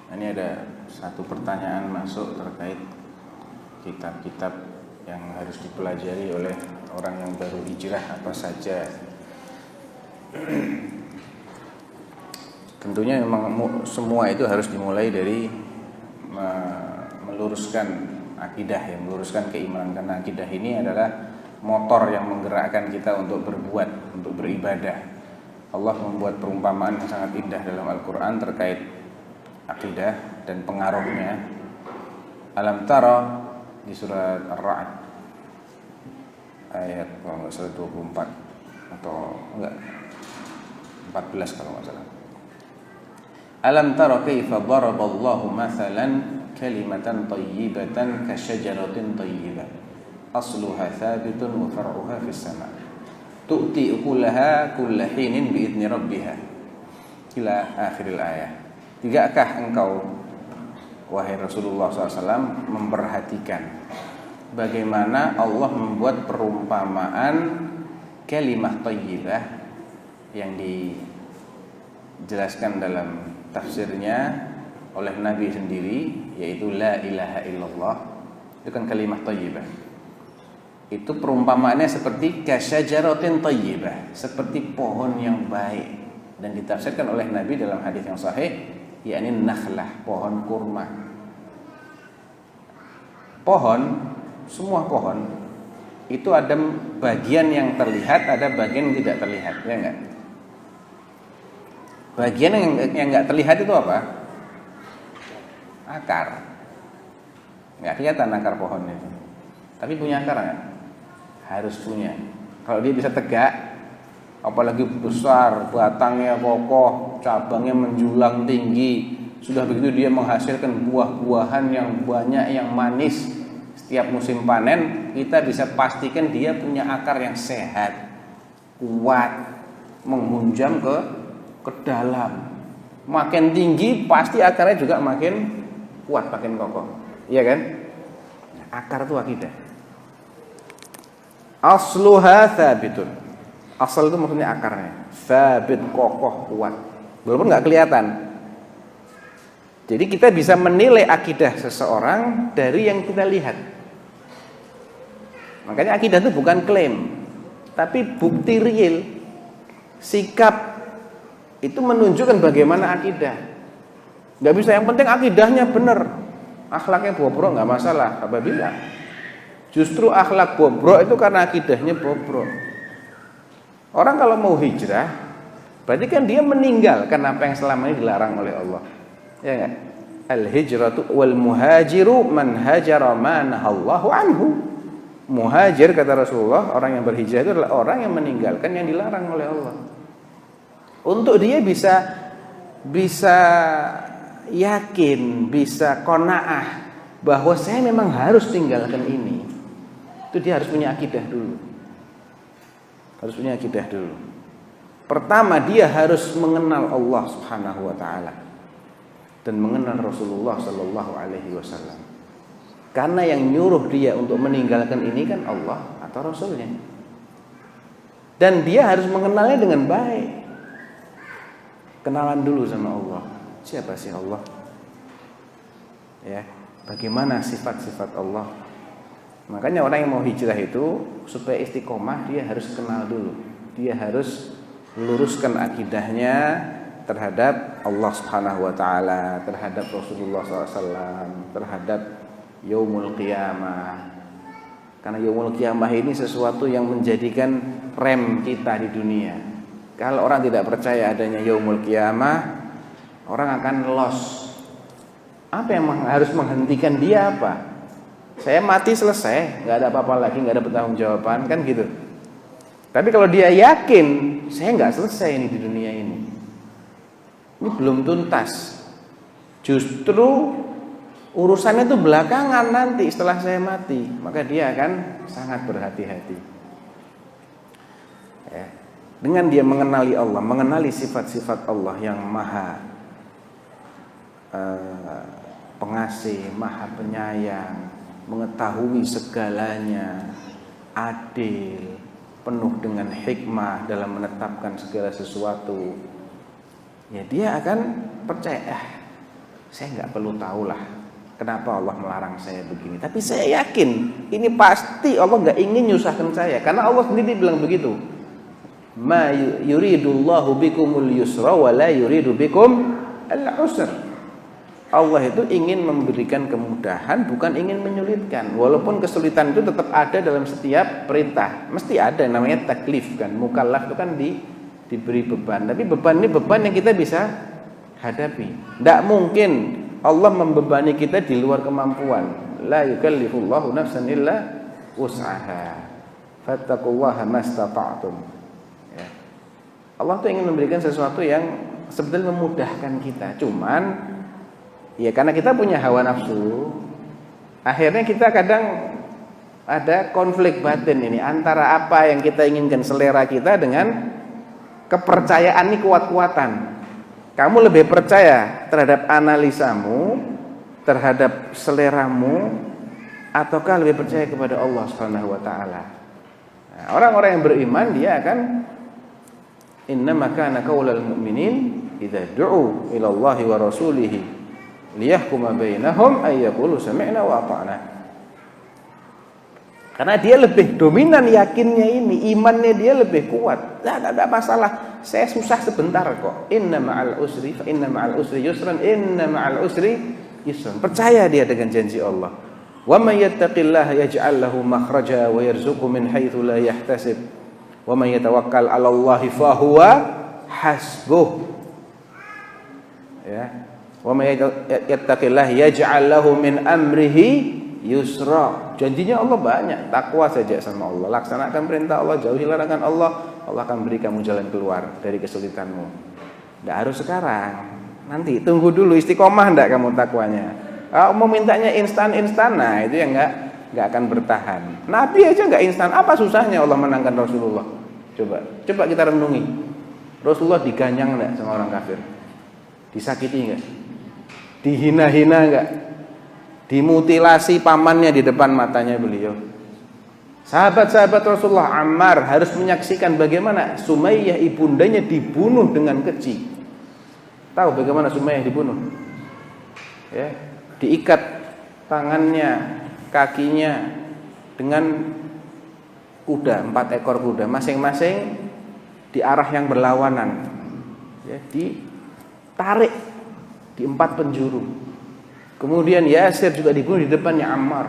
Ini ada satu pertanyaan masuk terkait kitab-kitab yang harus dipelajari oleh orang yang baru hijrah apa saja. Tentunya memang semua itu harus dimulai dari meluruskan akidah, ya, meluruskan keimanan, karena akidah ini adalah motor yang menggerakkan kita untuk berbuat, untuk beribadah. Allah membuat perumpamaan yang sangat indah dalam Al-Quran terkait akidah dan pengaruhnya. Alam tara di surat Ar-Ra'd ayat kalau nggak salah 24 atau enggak 14 kalau nggak salah. Alam tara kaifa daraballahu mathalan kalimatan thayyibatan kasyajaratin thayyibah asluha thabitun wa far'uha fis sama' tu'ti ukulaha kulla hinin bi'idni rabbiha ila akhiril ayat. Tidakkah engkau wahai Rasulullah SAW memperhatikan bagaimana Allah membuat perumpamaan kalimah thayyibah yang dijelaskan dalam tafsirnya oleh Nabi sendiri, yaitu la ilaha illallah. Itu kan kalimah thayyibah. Itu perumpamaannya seperti kasyajaratin thayyibah, seperti pohon yang baik, dan ditafsirkan oleh Nabi dalam hadis yang sahih, yakni nakhlah, pohon kurma. Pohon, semua pohon itu ada bagian yang terlihat, ada bagian yang tidak terlihat, ya enggak? Bagian yang enggak terlihat itu apa? Akar. Enggak kelihatan akar pohon itu. Tapi punya akar enggak? Harus punya. Kalau dia bisa tegak, apalagi besar, batangnya kokoh, cabangnya menjulang tinggi, sudah begitu dia menghasilkan buah-buahan yang banyak, yang manis. Setiap musim panen, kita bisa pastikan dia punya akar yang sehat, kuat, menghunjam ke dalam. Makin tinggi pasti akarnya juga makin kuat, makin kokoh. Iya kan? Akar itu akidah. Asluha thabitun. Asal itu maksudnya akarnya. Thabit, kokoh, kuat. Walaupun enggak kelihatan. Jadi kita bisa menilai akidah seseorang dari yang kita lihat. Makanya akidah itu bukan klaim, tapi bukti real. Sikap itu menunjukkan bagaimana akidah. Gak bisa yang penting akidahnya benar, akhlaknya bobrok nggak masalah. Apabila justru akhlak bobrok itu karena akidahnya bobrok. Orang kalau mau hijrah, berarti kan dia meninggalkan apa yang selama ini dilarang oleh Allah. Ya enggak? Al-hijratu wal muhajiru man hajara ma nahallahu anhu. Muhajir kata Rasulullah, orang yang berhijrah itu adalah orang yang meninggalkan yang dilarang oleh Allah. Untuk dia bisa yakin, bisa qanaah bahwa saya memang harus tinggalkan ini. Itu dia harus punya akidah dulu. Harus punya akidah dulu. Pertama dia harus mengenal Allah Subhanahu wa taala dan mengenal Rasulullah sallallahu alaihi wasallam. Karena yang nyuruh dia untuk meninggalkan ini kan Allah atau Rasulnya. Dan dia harus mengenalnya dengan baik. Kenalan dulu sama Allah. Siapa sih Allah? Ya, bagaimana sifat-sifat Allah? Makanya orang yang mau hijrah itu supaya istiqomah dia harus kenal dulu. Dia harus luruskan akidahnya terhadap Allah Subhanahu wa taala, terhadap Rasulullah SAW, terhadap Yaumul Qiyamah. Karena Yaumul Qiyamah ini sesuatu yang menjadikan rem kita di dunia. Kalau orang tidak percaya adanya Yaumul Qiyamah, orang akan lost. Apa yang harus menghentikan dia apa? Saya mati selesai, nggak ada apa-apa lagi, nggak ada pertanggungjawaban, kan gitu. Tapi kalau dia yakin, saya nggak selesai ini di dunia ini. Ini belum tuntas. Justru urusannya itu belakangan nanti setelah saya mati, maka dia akan sangat berhati-hati. Ya. Dengan dia mengenali Allah, mengenali sifat-sifat Allah yang maha pengasih, maha penyayang, mengetahui segalanya, adil, penuh dengan hikmah dalam menetapkan segala sesuatu, ya dia akan percaya, saya nggak perlu tahu lah kenapa Allah melarang saya begini. Tapi saya yakin ini pasti Allah nggak ingin nyusahkan saya, karena Allah sendiri bilang begitu. Ma yuridullahu bikumul yusra wa la yuridu bikum al-usra. Allah itu ingin memberikan kemudahan, bukan ingin menyulitkan. Walaupun kesulitan itu tetap ada dalam setiap perintah. Mesti ada, namanya taklif kan. Mukallaf itu kan diberi beban. Tapi beban ini beban yang kita bisa hadapi. Tidak mungkin Allah membebani kita di luar kemampuan. La yukallifullahu nafsan illa wus'aha. Fattaqullaha mastata'tum. Ya. Allah tuh ingin memberikan sesuatu yang sebetulnya memudahkan kita. Cuman ya karena kita punya hawa nafsu, akhirnya kita kadang ada konflik batin ini antara apa yang kita inginkan, selera kita, dengan kepercayaan ini kuat-kuatan. Kamu lebih percaya terhadap analisamu, terhadap seleramu, ataukah lebih percaya kepada Allah Subhanahu wa taala? Nah, orang-orang yang beriman dia akan innama kana qaulal mu'minin idza du'u ila Allahi wa rasulihi liyahkuma bainahum ay yaqulu sami'na wa ata'na. Karena dia lebih dominan yakinnya ini, imannya dia lebih kuat. Tidak ada masalah. Saya susah sebentar kok. Inna ma'al usri fa inna ma'al usri yusran, inna ma'al usri yusran. Percaya dia dengan janji Allah. Wa may yattaqillaha yaj'al lahu makhraja wa yarzuqhu min haitsu la yahtasib. Wa may yatawakkal 'ala Allahi fa huwa hasbuh. Ya. Wa may yattaqillaha yaj'al lahu min amrihi yusra. Janjinya Allah banyak. Takwa saja sama Allah, laksanakan perintah Allah, jauhi larangan Allah, Allah akan beri kamu jalan keluar dari kesulitanmu. Tidak harus sekarang, nanti tunggu dulu, istiqomah enggak kamu takwanya. Kalau mau mintanya instan-instan, nah itu yang enggak akan bertahan. Nabi aja enggak instan, apa susahnya Allah menangkan Rasulullah? Coba kita renungi. Rasulullah diganyang enggak sama orang kafir? Disakiti enggak? Dihina-hina enggak? Dimutilasi pamannya di depan matanya beliau. Sahabat-sahabat Rasulullah, Ammar harus menyaksikan bagaimana Sumayyah ibundanya dibunuh dengan keji. Tahu bagaimana Sumayyah dibunuh? Ya, diikat tangannya, kakinya dengan kuda, 4 ekor kuda, masing-masing di arah yang berlawanan. Ya, ditarik di 4 penjuru. Kemudian Yasir juga dibunuh di depannya Ammar.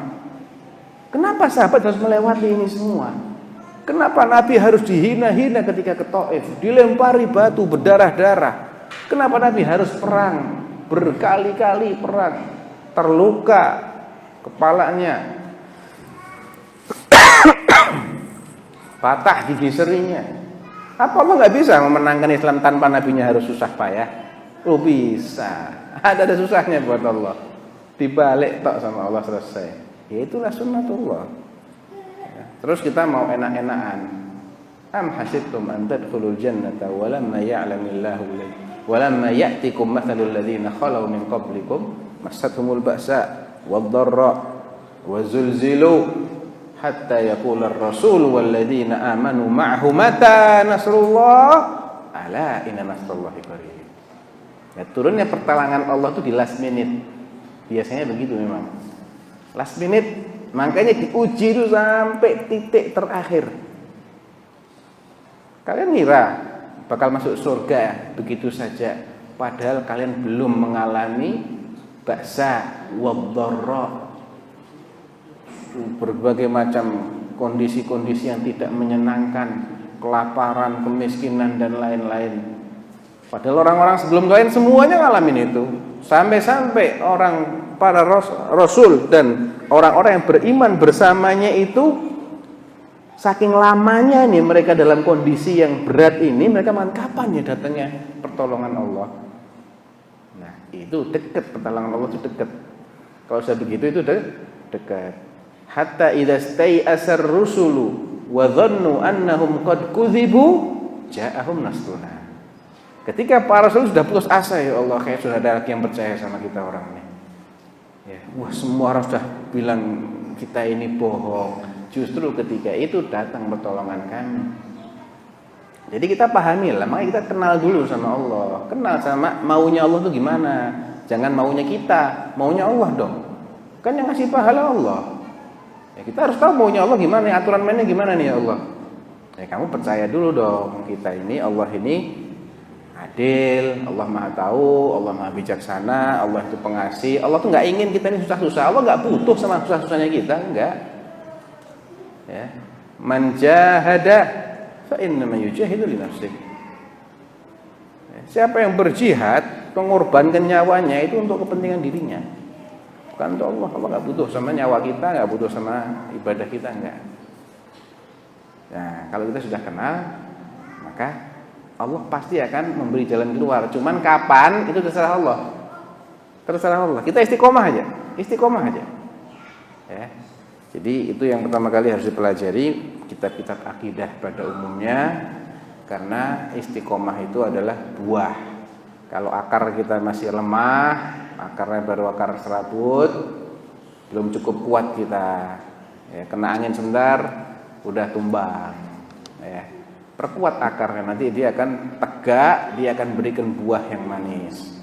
Kenapa sahabat harus melewati ini semua? Kenapa Nabi harus dihina-hina ketika ke Taif, dilempari batu berdarah-darah? Kenapa Nabi harus perang, berkali-kali perang, terluka kepalanya, patah gigi serinya? Apa Allah nggak bisa memenangkan Islam tanpa nabinya harus susah payah? Oh bisa, ada susahnya buat Allah. Dibalik tok sama Allah selesai. Ya itulah sunnatullah. Ya. Terus kita mau enak-enakan. Am hasibtum an tadkhulul jannata wa lamma ya'lamillahu wa lamma ya'tikum mathalul ladzina khalau min qablikum massathumul ba'sa wad-dharra wa zulzilu hatta yaqula ar-rasul wal ladzina amanu ma'ahu mata nasrullah ala inna nasrullahi qarib. Ya, turunnya pertolongan Allah itu di last minute. Biasanya begitu memang. Last minute, makanya diuji itu sampai titik terakhir. Kalian ngira bakal masuk surga begitu saja, padahal kalian belum mengalami ba'sa wadh-dharra, berbagai macam kondisi-kondisi yang tidak menyenangkan, kelaparan, kemiskinan dan lain-lain. Padahal orang-orang sebelum kalian semuanya ngalamin itu. Sampai-sampai para rasul dan orang-orang yang beriman bersamanya itu saking lamanya nih mereka dalam kondisi yang berat ini, mereka kapan ya datangnya pertolongan Allah. Nah, itu dekat, pertolongan Allah itu dekat. Kalau sudah begitu itu dekat. Hatta idza stai'asar rusulu wa dhannu annahum qad kudzibu ja'ahum nasruna. Ketika para rasul sudah putus asa, ya Allah, kayak sudah ada lagi yang percaya sama kita orang ini. Ya, wah, semua orang sudah bilang kita ini bohong. Justru ketika itu datang pertolongan kami. Jadi kita pahami lah, makanya kita kenal dulu sama Allah, kenal sama maunya Allah itu gimana. Jangan maunya kita, maunya Allah dong. Kan yang ngasih pahala Allah. Ya, kita harus tahu maunya Allah gimana, aturan mainnya gimana nih ya Allah. Ya kamu percaya dulu dong, kita ini Allah ini adil, Allah Maha tahu, Allah Maha bijaksana, Allah itu pengasih. Allah tuh nggak ingin kita ini susah-susah. Allah nggak butuh sama susah-susahnya kita, enggak. Ya. Man jahada fa innama yujahidu li nafsihi. Siapa yang berjihad, mengorbankan nyawanya itu untuk kepentingan dirinya, bukan untuk Allah. Allah nggak butuh sama nyawa kita, nggak butuh sama ibadah kita, enggak. Nah, kalau kita sudah kenal, maka Allah pasti akan memberi jalan keluar. Cuman kapan itu terserah Allah. Terserah Allah. Kita istiqomah aja, istiqomah aja. Ya. Jadi itu yang pertama kali harus dipelajari kitab-kitab akidah pada umumnya. Karena istiqomah itu adalah buah. Kalau akar kita masih lemah, akarnya baru akar serabut, belum cukup kuat kita. Ya, kena angin sebentar, udah tumbang. Ya, perkuat akarnya, nanti dia akan tegak, dia akan berikan buah yang manis.